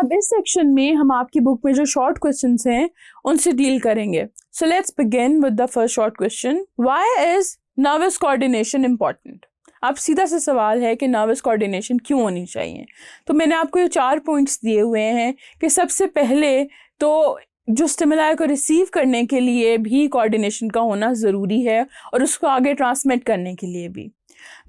अब इस सेक्शन में हम आपकी बुक में जो शॉर्ट क्वेश्चंस हैं उनसे डील करेंगे। So let's begin with the first short question, why is nervous coordination important. अब सीधा सा सवाल है कि नर्वस कोऑर्डिनेशन क्यों होनी चाहिए। तो मैंने आपको ये 4 पॉइंट्स दिए हुए हैं कि सबसे पहले तो जो स्टिमुलाई को रिसीव करने के लिए भी कोऑर्डिनेशन का होना ज़रूरी है और उसको आगे ट्रांसमिट करने के लिए भी।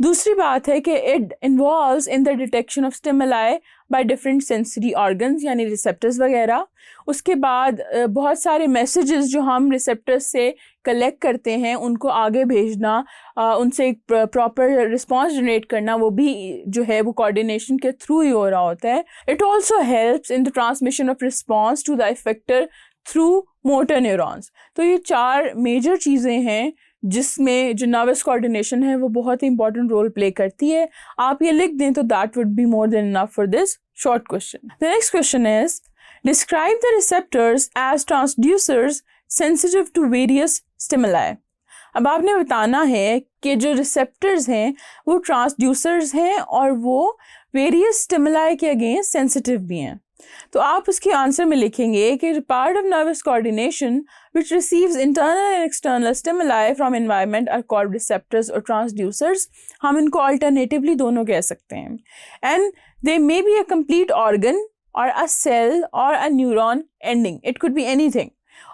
दूसरी बात है कि it involves in the detection of stimuli by different sensory organs यानी रिसेप्टर्स वगैरह। उसके बाद बहुत सारे मैसेजेस जो हम रिसेप्टर्स से कलेक्ट करते हैं उनको आगे भेजना, उनसे एक प्रॉपर रिस्पॉन्स जनरेट करना, वो भी जो है वो कोऑर्डिनेशन के थ्रू ही हो रहा होता है। It also helps in the transmission of response to the effector through motor neurons. तो ये 4 मेजर चीज़ें हैं जिसमें जो नर्वस कोऑर्डिनेशन है वो बहुत ही इंपॉर्टेंट रोल प्ले करती है। आप ये लिख दें तो that would be more than enough for this short question. The next question is, describe the receptors as transducers sensitive to various stimuli. अब आपने बताना है कि जो रिसेप्टर्स हैं वो ट्रांसड्यूसर्स हैं और वो वेरियस स्टिमुलाई के अगेंस्ट सेंसिटिव भी हैं। तो आप उसके आंसर में लिखेंगे कि part of nervous coordination which receives internal and external stimuli from environment are called receptors or transducers। हम इनको alternatively दोनों कह सकते हैं। And they may be a complete organ or a cell or a neuron ending, it could be anything।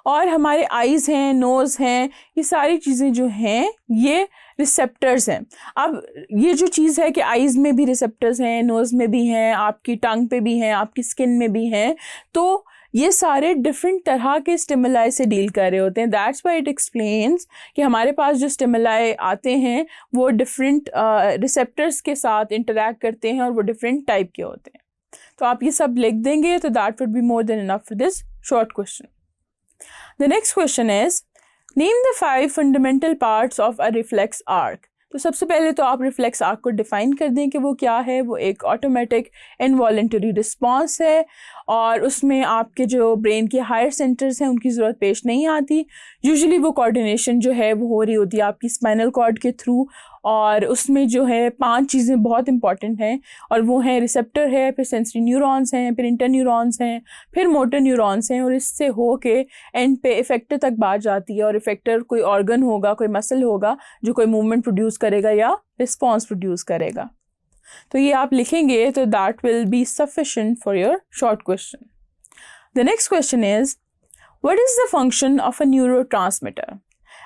और हमारे eyes हैं, nose हैं, ये सारी चीज़ें जो हैं ये रिसेप्टर्स हैं। अब ये जो चीज़ है कि आइज़ में भी रिसेप्टर्स हैं, नोज़ में भी हैं, आपकी टंग पे भी हैं, आपकी स्किन में भी हैं, तो ये सारे डिफरेंट तरह के स्टिमुलाई से डील कर रहे होते हैं। दैट्स व्हाई इट एक्सप्लेन्स कि हमारे पास जो स्टिमुलाई आते हैं वो डिफरेंट रिसेप्टर्स के साथ इंटरैक्ट करते हैं और वो डिफरेंट टाइप के होते हैं। तो आप ये सब लिख देंगे तो that would be more than enough for this short question. The next question is, name the 5 fundamental parts of a reflex arc। तो सबसे पहले तो आप रिफ्लेक्स आर्क को डिफ़ाइन कर दें कि वो क्या है। वो एक ऑटोमेटिक इनवॉलंटरी रिस्पॉन्स है और उसमें आपके जो ब्रेन के हायर सेंटर्स हैं उनकी ज़रूरत पेश नहीं आती। यूजुअली वो कोऑर्डिनेशन जो है वो हो रही होती है आपकी स्पाइनल कॉर्ड के थ्रू, और उसमें जो है 5 चीज़ें बहुत इंपॉर्टेंट हैं और वो हैं रिसेप्टर है, फिर सेंसरी न्यूरॉन्स हैं, फिर इंटरन्यूरॉन्स हैं, फिर मोटर न्यूरॉन्स हैं, और इससे हो के एंड पे इफेक्टर तक बात जाती है। और इफेक्टर कोई ऑर्गन होगा, कोई मसल होगा जो कोई मूवमेंट प्रोड्यूस करेगा या रिस्पॉन्स प्रोड्यूस करेगा। तो ये आप लिखेंगे तो that will be sufficient for your short question. The next question is, what is the function of a neurotransmitter.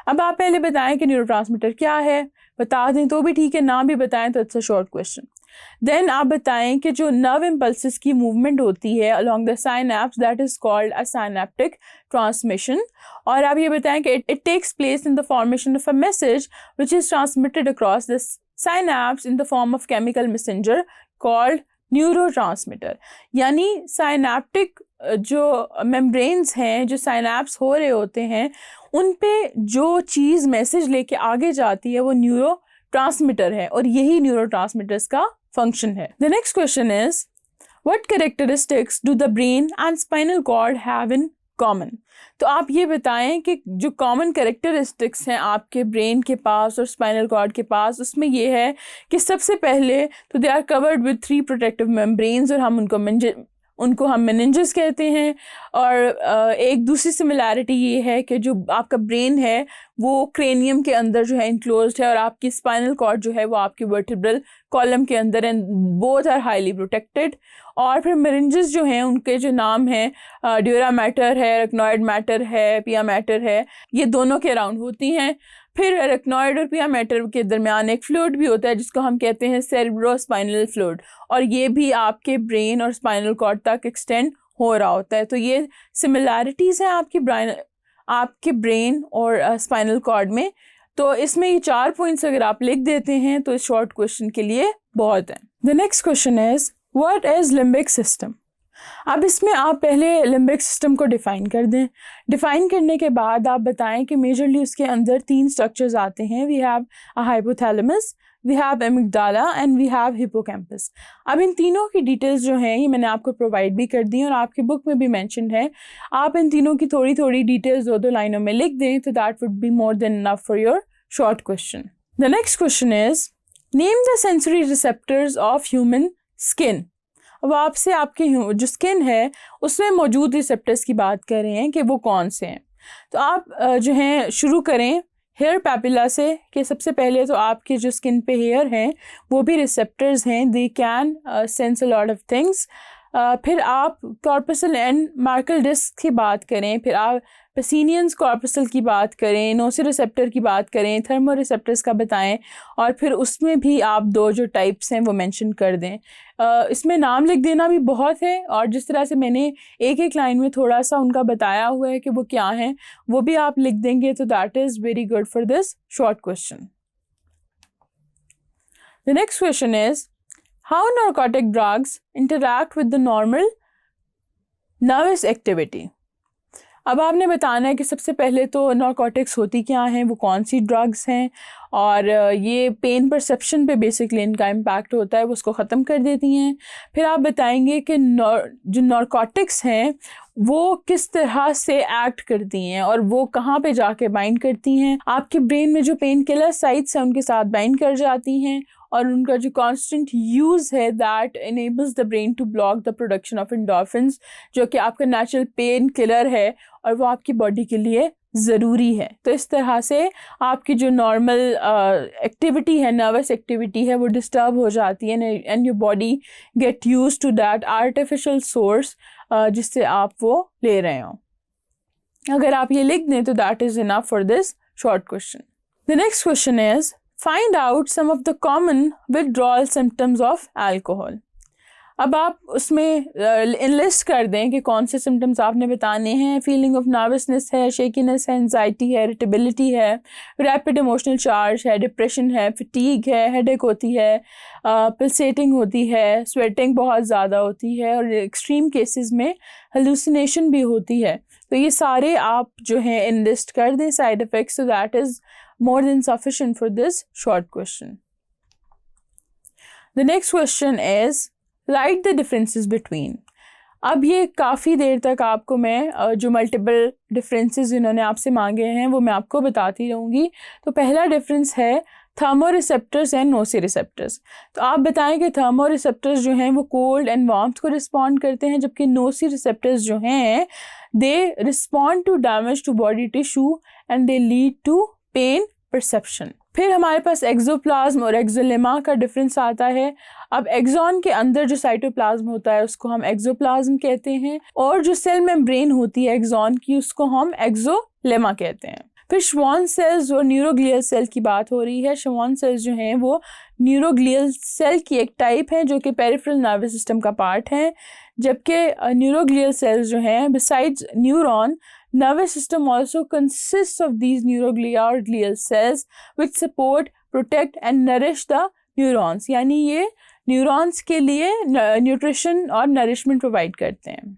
अब आप पहले बताएं कि न्यूरोट्रांसमीटर क्या है। बता दें तो भी ठीक है, ना भी बताएं तो it's a short question. Then आप बताएं कि जो नर्व इम्पल्सेस की मूवमेंट होती है along the synapse that is called a synaptic transmission. और आप ये बताएं कि it takes place in the formation of a message which is transmitted across the synapse in the form of chemical messenger called neurotransmitter. यानी synaptic जो membranes हैं, जो synapse हो रहे होते हैं, उन पे जो चीज़ मैसेज लेके आगे जाती है वो न्यूरो ट्रांसमीटर है और यही न्यूरो ट्रांसमीटर्स का फंक्शन है। The next question is, what characteristics do the brain and spinal cord have in common. तो आप ये बताएं कि जो कॉमन कैरेक्टरिस्टिक्स हैं आपके ब्रेन के पास और स्पाइनल कॉर्ड के पास, उसमें ये है कि सबसे पहले तो they are covered with 3 protective membranes और हम उनको हम मेनिंजेस कहते हैं। और एक दूसरी सिमिलैरिटी ये है कि जो आपका ब्रेन है वो क्रेनियम के अंदर जो है इंक्लोज्ड है और आपकी स्पाइनल कॉर्ड जो है वो आपकी वर्टिब्रल कॉलम के अंदर, and both are highly protected. और फिर मेनिंजेस जो हैं उनके जो नाम हैं ड्यूरा मैटर है, अरेक्नॉइड मैटर है, पिया मैटर है, ये दोनों के अराउंड होती हैं। फिर अरेक्नॉइड और पिया मैटर के दरमियान एक फ्लूइड भी होता है जिसको हम कहते हैं सेरेब्रोस्पाइनल फ्लूइड, और ये भी आपके ब्रेन और स्पाइनल कॉर्ड तक एक्सटेंड हो रहा होता है। तो ये सिमिलैरिटीज़ हैं आपके ब्रेन और स्पाइनल कॉर्ड में। तो इसमें ये 4 पॉइंट्स अगर आप लिख देते हैं तो इस शॉर्ट क्वेश्चन के लिए बहुत है। The next question is, what is limbic system. अब इसमें आप पहले लिम्बिक सिस्टम को डिफ़ाइन कर दें। डिफ़ाइन करने के बाद आप बताएं कि मेजरली उसके अंदर 3 स्ट्रक्चर्स आते हैं। We have a hypothalamus, we have amygdala and we have hippocampus. अब इन तीनों की डिटेल्स जो हैं ये मैंने आपको प्रोवाइड भी कर दी और आपकी बुक में भी मेंशन है। आप इन तीनों की थोड़ी थोड़ी डिटेल्स 2-2 लाइनों में लिख दें तो that would be more than enough for your short question. The next question is, name the sensory receptors of human skin. अब आपसे आपके जो स्किन है उसमें मौजूद रिसेप्टर्स की बात कर रहे हैं कि वो कौन से हैं। तो आप जो हैं शुरू करें हेयर पैपिला से, कि सबसे पहले तो आपके जो स्किन पे हेयर हैं वो भी रिसेप्टर्स हैं, they can sense a lot of things. फिर आप कॉर्पसल एंड मार्कल डिस्क की बात करें, फिर आप पेसिनियंस कॉर्पसल की बात करें, नोसिरिसेप्टर की बात करें, थर्मो रिसेप्टर्स का बताएं, और फिर उसमें भी आप 2 जो टाइप्स हैं वो मेंशन कर दें। इसमें नाम लिख देना भी बहुत है, और जिस तरह से मैंने एक एक लाइन में थोड़ा सा उनका बताया हुआ है कि वो क्या हैं, वो भी आप लिख देंगे, तो that is very good for this short question. The next question is how narcotic drugs interact with the normal nervous activity। अब आपने बताना है कि सबसे पहले तो नारकोटिक्स होती क्या हैं, वो कौन सी ड्रग्स हैं, और ये पेन परसेप्शन पे बेसिकली इनका इम्पैक्ट होता है, वो उसको ख़त्म कर देती हैं। फिर आप बताएंगे कि जो नारकोटिक्स हैं वो किस तरह से एक्ट करती हैं और वो कहाँ पे जाके बाइंड करती हैं। आपके ब्रेन में जो पेन किलर साइट्स हैं उनके साथ बाइंड कर जाती हैं, और उनका जो कांस्टेंट यूज़ है that enables the brain to block the production of endorphins, जो कि आपका नेचुरल पेन किलर है और वो आपकी बॉडी के लिए ज़रूरी है। तो इस तरह से आपकी जो नॉर्मल एक्टिविटी है, नर्वस एक्टिविटी है, वो डिस्टर्ब हो जाती है, and your body get use to that artificial source जिससे आप वो ले रहे हो। अगर आप ये लिख दें तो that is enough for this short question. The next question is find out some of the common withdrawal symptoms of alcohol. अब आप उसमें इनलिस्ट कर दें कि कौन से सिम्टम्स आपने बताने हैं। फीलिंग ऑफ नर्वसनेस है, शेकीनेस है, एंजाइटी है, इरिटेबिलिटी है, रैपिड इमोशनल चार्ज है, डिप्रेशन है, फटीग है, हेडेक होती है, पल्सेटिंग होती है, स्वेटिंग बहुत ज़्यादा होती है, और एक्सट्रीम केसेस में हेलुसिनेशन भी होती है। तो ये सारे आप जो हैं इनलिस्ट कर दें side effects, so that is more than sufficient for this short question. The next question is write the differences between। अब ये काफ़ी देर तक आपको मैं जो मल्टीपल डिफरेंसेस इन्होंने आपसे मांगे हैं वो मैं आपको बताती रहूँगी। तो पहला डिफरेंस है thermo receptors and noci receptors. तो आप बताएं कि थर्मो रिसेप्टर्स जो हैं वो कोल्ड एंड वार्मथ को रिस्पॉन्ड करते हैं, जबकि नोसी रिसेप्टर्स जो हैं they respond to damage to body tissue and they lead to pain perception. फिर हमारे पास एक्सोप्लाज्म और एक्सोलेमा का डिफरेंस आता है। अब एक्सॉन के अंदर जो साइटोप्लाज्म होता है उसको हम एक्सोप्लाज्म कहते हैं, और जो सेल मेम्ब्रेन होती है एक्सॉन की उसको हम एक्सोलेमा कहते हैं। फिर श्वान सेल्स और न्यूरोग्लियल सेल की बात हो रही है। श्वान सेल्स जो हैं वो न्यूरोग्लियल सेल की एक टाइप है जो कि पेरिफेरल नर्वस सिस्टम का पार्ट है, जबकि न्यूरोग्लियल सेल्स जो हैं besides neuron, nervous system also consists of these neuroglia or glial cells which support, protect and nourish the neurons। यानी ये न्यूरॉन्स के लिए न्यूट्रिशन और नरिशमेंट प्रोवाइड करते हैं।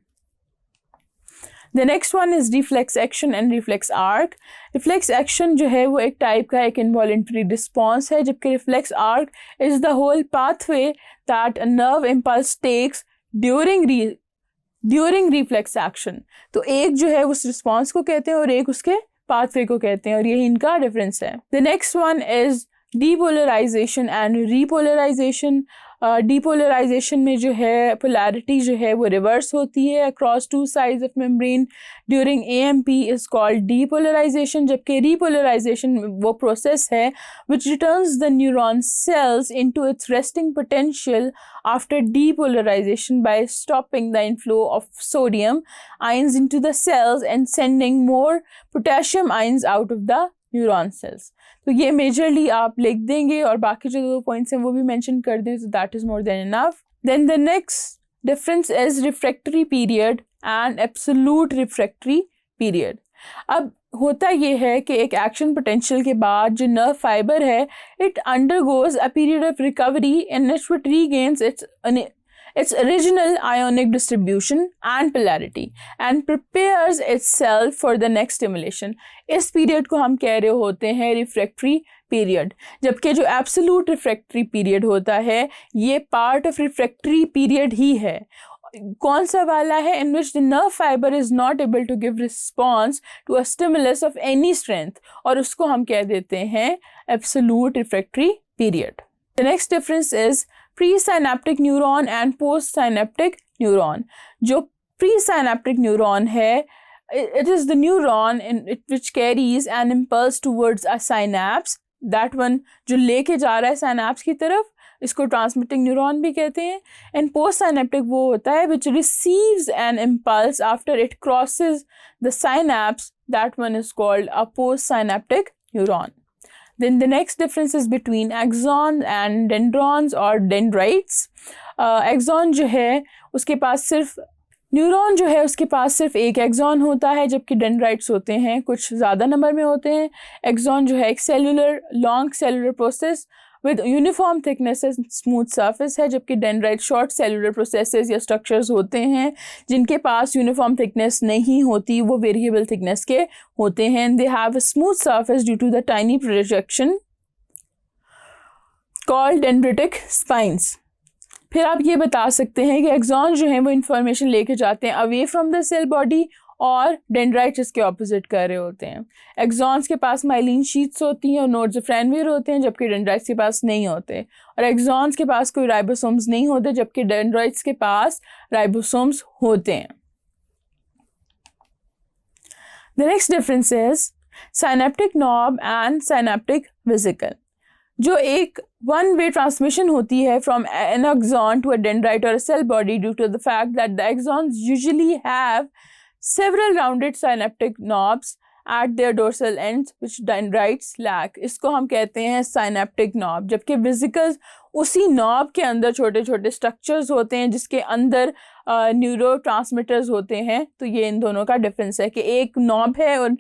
The next one is reflex action and reflex arc। reflex action जो है वो एक टाइप का एक involuntary response है, जबकि reflex arc is the whole pathway that a nerve impulse takes during reflex action। तो एक जो है उस रिस्पॉन्स को कहते हैं और एक उसके पाथवे को कहते हैं, और यही इनका डिफरेंस है। The next one is depolarization and repolarization. Depolarization में जो है पोलैरिटी जो है वो रिवर्स होती है across two sides of membrane during AMP is called depolarization, जबकि रीपोलराइजेशन वो प्रोसेस है which returns the neuron cells into its resting potential after depolarization by stopping the inflow of sodium ions into the cells and sending more potassium ions out of the neuron cells। तो ये majorly आप लिख देंगे और बाकी जो 2 points हैं वो भी मेंशन कर दें, तो that is more than enough. Then the next difference is refractory period and absolute refractory period. अब होता ये है कि एक एक्शन पोटेंशियल के बाद जो नर्व फाइबर है it undergoes a period of recovery in which it regains its original ionic distribution and polarity and prepares itself for the next stimulation। इस पीरियड को हम कह रहे होते हैं रिफ्रैक्टरी पीरियड, जबकि जो एब्सोल्यूट रिफ्रैक्टरी पीरियड होता है ये पार्ट ऑफ रिफ्रैक्टरी पीरियड ही है। कौन सा वाला है? In which the nerve fiber is not able to give response to a stimulus of any strength, और उसको हम कह देते हैं absolute refractory period. The next difference is pre synaptic neuron and post synaptic neuron. जो pre synaptic neuron है, it is the neuron which carries an impulse towards a synapse, that one जो लेके जा रहा है synapse की तरफ, इसको ट्रांसमिटिंग न्यूरॉन भी कहते हैं। एंड पोस्ट साइनेप्टिक वो होता है which receives an impulse after it crosses the synapse, that one is called a post synaptic neuron. Then the next difference is between axon and dendrons or dendrites. Axon जो है उसके पास सिर्फ neuron जो है उसके पास सिर्फ एक एक्सॉन होता है, जबकि डेंड्राइट्स होते हैं कुछ ज़्यादा नंबर में होते हैं। एक्सॉन जो है एक cellular long cellular process with uniform thickness smooth surface है, जबकि डेंड्राइट शॉर्ट सेलुलर प्रोसेसेस या स्ट्रक्चर्स होते हैं जिनके पास यूनिफॉर्म थिकनेस नहीं होती, वो वेरिएबल थिकनेस के होते हैं। They have a smooth surface due to the tiny projection called dendritic spines. फिर आप ये बता सकते हैं कि एक्सॉन जो है वो इंफॉर्मेशन लेके जाते हैं away from the cell body, और डेंड्राइट्स इसके ऑपोजिट कर रहे होते हैं। एक्सॉन्स के पास माइलिन शीट्स होती हैं और नोड्स ऑफ रैनवीयर होते हैं, जबकि डेंड्राइट्स के पास नहीं होते। और एक्सॉन्स के पास कोई राइबोसोम्स नहीं होते, जबकि डेंड्राइट्स के पास राइबोसोम्स होते हैं। The next difference is synaptic knob and synaptic vesicle. जो एक वन वे ट्रांसमिशन होती है from an axon to a dendrite और cell body due to the fact that the axons usually have several rounded synaptic knobs at their dorsal ends which dendrites lack. इसको हम कहते हैं synaptic knob, जबकि vesicles उसी knob के अंदर छोटे छोटे structures होते हैं जिसके अंदर न्यूरोट्रांसमीटर्स होते हैं। तो ये इन दोनों का डिफरेंस है कि एक knob है और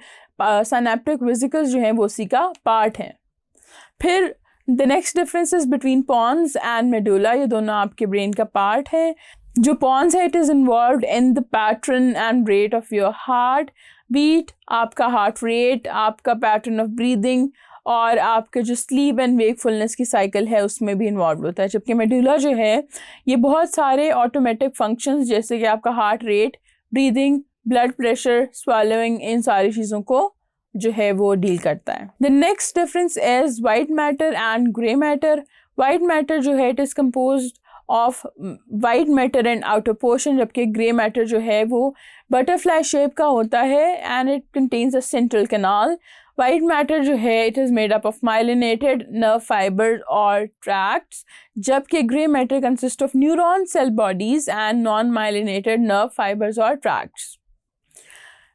synaptic vesicles जो हैं वो उसी का पार्ट हैं। फिर the next difference is between pons and medulla, ये दोनों आपके ब्रेन का पार्ट है। जो पॉन्स है it is involve in the pattern and rate of your heart beat, आपका हार्ट रेट, आपका पैटर्न ऑफ ब्रीदिंग, और आपके जो स्लीप एंड वेकफुलनेस की साइकिल है उसमें भी इन्वॉल्व होता है। जबकि मेडुला जो है ये बहुत सारे ऑटोमेटिक फंक्शंस जैसे कि आपका heart rate, breathing, blood pressure, swallowing, इन सारी चीज़ों को जो है वो डील करता है। The next difference is white matter and grey matter. White matter जो है it is composed of white matter and outer portion, जबकि ग्रे मैटर जो है वो बटरफ्लाई शेप का होता है and it contains a central canal. White matter जो है it is made up of myelinated nerve fibres और ट्रैक्ट्स, जबकि grey matter consist of neuron cell bodies and non myelinated nerve fibres और tracts.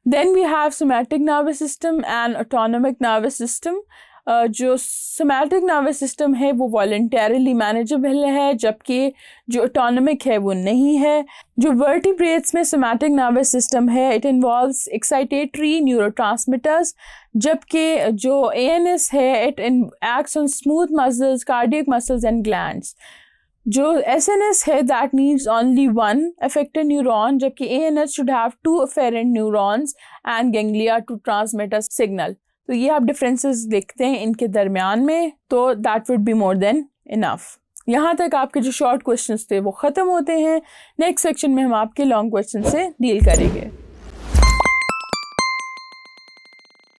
Then we have somatic nervous system and autonomic nervous system. जो somatic nervous system है वो voluntarily manageable है, जबकि जो autonomic है वो नहीं है। जो vertebrates में somatic nervous system है it involves excitatory neurotransmitters, जबकि जो ANS है it acts on smooth muscles, cardiac muscles and glands। जो SNS है that needs only one affected neuron, जबकि ANS should have two afferent neurons and ganglia to transmit a signal। तो ये आप differences देखते हैं इनके दरमियान में, तो that would be more than enough। यहाँ तक आपके जो शॉर्ट क्वेश्चंस थे वो ख़त्म होते हैं। नेक्स्ट सेक्शन में हम आपके लॉन्ग क्वेश्चन से डील करेंगे।